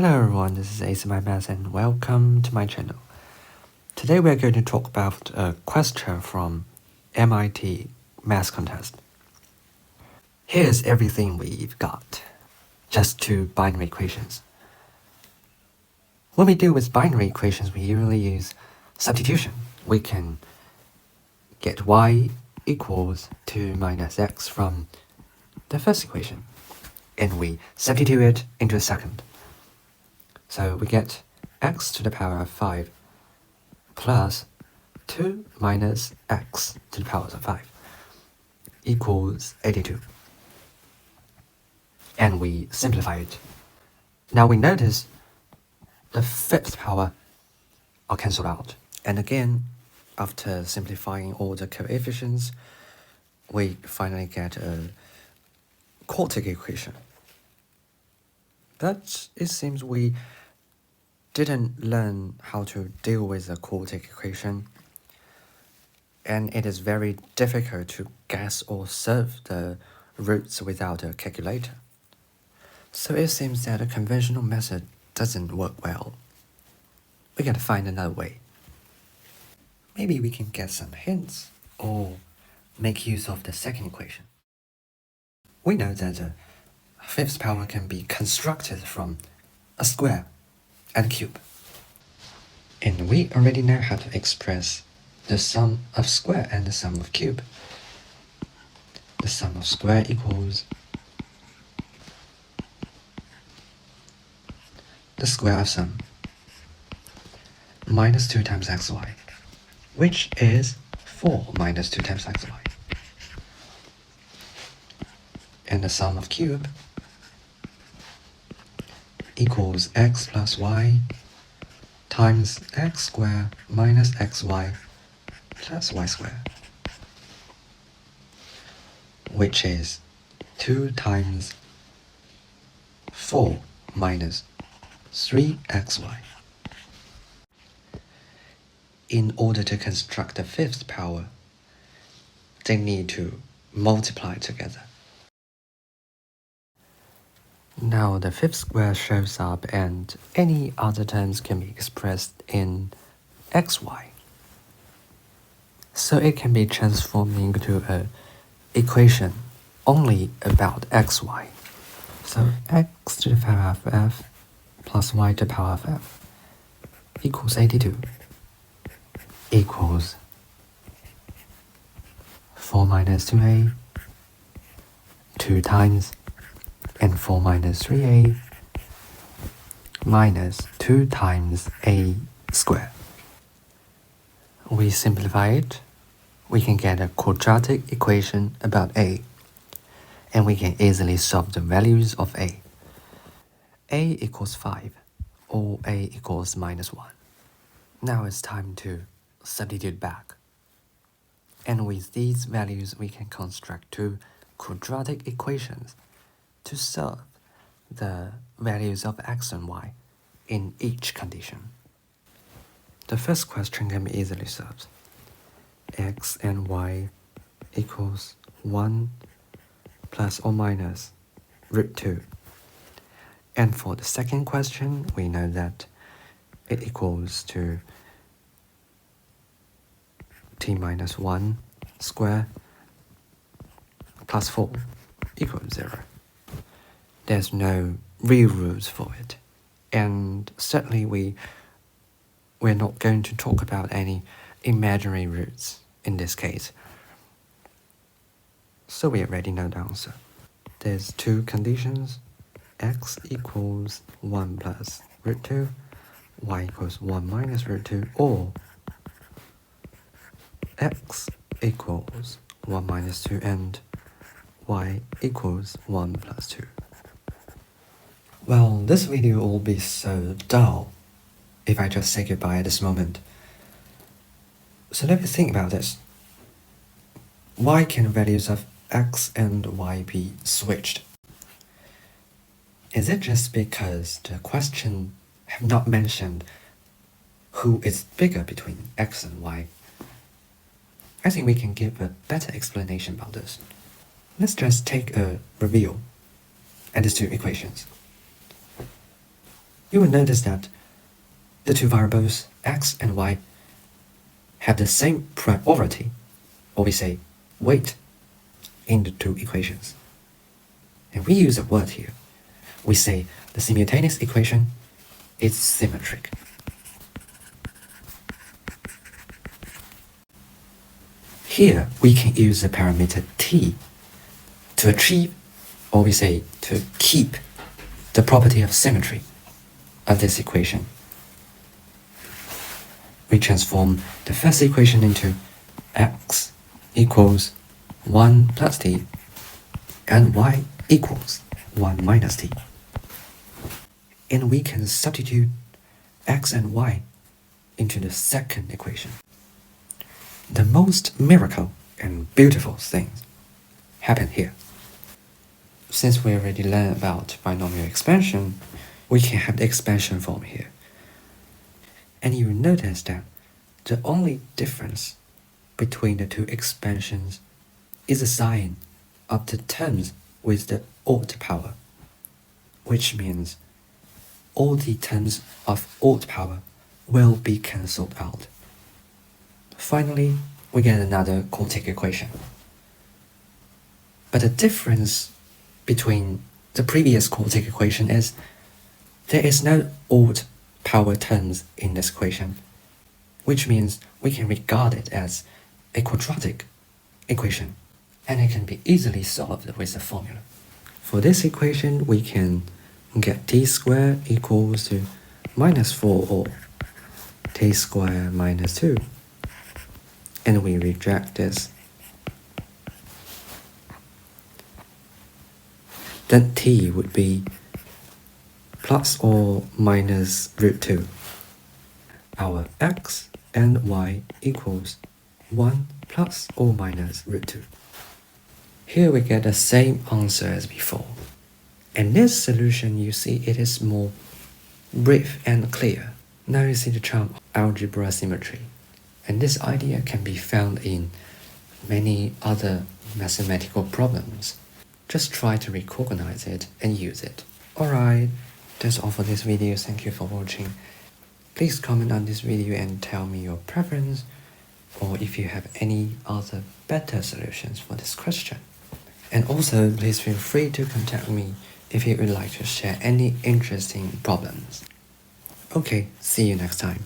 Hello everyone, this is Ace My Math and welcome to my channel. Today we are going to talk about a question from MIT math contest. Here's everything we've got. Just two binary equations. When we deal with binary equations, we usually use substitution. We can get y equals 2 minus x from the first equation, and we substitute it into the second. So we get x to the power of 5 plus 2 minus x to the power of 5 equals 82. And we simplify it. Now we notice the fifth power are cancelled out. And again, after simplifying all the coefficients, we finally get a quartic equation. But it seems we didn't learn how to deal with the quartic equation, and it is very difficult to guess or solve the roots without a calculator. So it seems that a conventional method doesn't work well. We gotta find another way. Maybe we can get some hints or make use of the second equation. We know that the fifth power can be constructed from a square and a cube. And we already know how to express the sum of square and the sum of cube. The sum of square equals the square of sum minus 2 times xy, which is 4 minus 2 times xy. And the sum of cube equals x plus y times x squared minus xy plus y squared, which is 2 times 4 minus 3xy. In order to construct the fifth power, they need to multiply together. Now the fifth square shows up and any other terms can be expressed in xy. So it can be transformed into an equation only about xy. So x to the power of f plus y to the power of f equals 82 equals 4 minus 2a 2 times and 4 minus 3a minus 2 times a squared. We simplify it, we can get a quadratic equation about a, and we can easily solve the values of a. A equals 5, or a equals minus 1. Now it's time to substitute back. And with these values, we can construct two quadratic equations to solve the values of x and y in each condition. The first question can be easily solved. X and y equals 1 plus or minus root 2. And for the second question, we know that it equals to t minus 1 square plus 4 equals 0. There's no real rules for it. And certainly we're not going to talk about any imaginary roots in this case. So we already know the answer. There's two conditions. X equals 1 plus root 2, y equals 1 minus root 2, or x equals 1 minus 2 and y equals 1 plus 2. Well, this video will be so dull if I just say goodbye at this moment. So let me think about this. Why can values of x and y be switched? Is it just because the question have not mentioned who is bigger between x and y? I think we can give a better explanation about this. Let's just take a review at these two equations. you will notice that the two variables x and y have the same priority, or we say weight, in the two equations. And we use a word here. We say the simultaneous equation is symmetric. Here, we can use the parameter t to achieve, or we say to keep, the property of symmetry of this equation. We transform the first equation into x equals 1 plus t and y equals 1 minus t. And we can substitute x and y into the second equation. The most miracle and beautiful things happen here. Since we already learned about binomial expansion, we can have the expansion form here. And you notice that the only difference between the two expansions is the sign of the terms with the odd power, which means all the terms of odd power will be cancelled out. Finally, we get another quartic equation. But the difference between the previous quartic equation is there is no odd power terms in this equation, which means we can regard it as a quadratic equation, and it can be easily solved with a formula. For this equation, we can get t squared equals to minus 4 or t squared minus 2. And we reject this. Then t would be plus or minus root 2. Our x and y equals 1 plus or minus root 2. Here we get the same answer as before. In this solution, you see it is more brief and clear. Now you see the charm of algebra symmetry. And this idea can be found in many other mathematical problems. Just try to recognize it and use it. Alright, that's all for this video. Thank you for watching. Please comment on this video and tell me your preference, or if you have any other better solutions for this question. And also, please feel free to contact me if you would like to share any interesting problems. Okay, see you next time.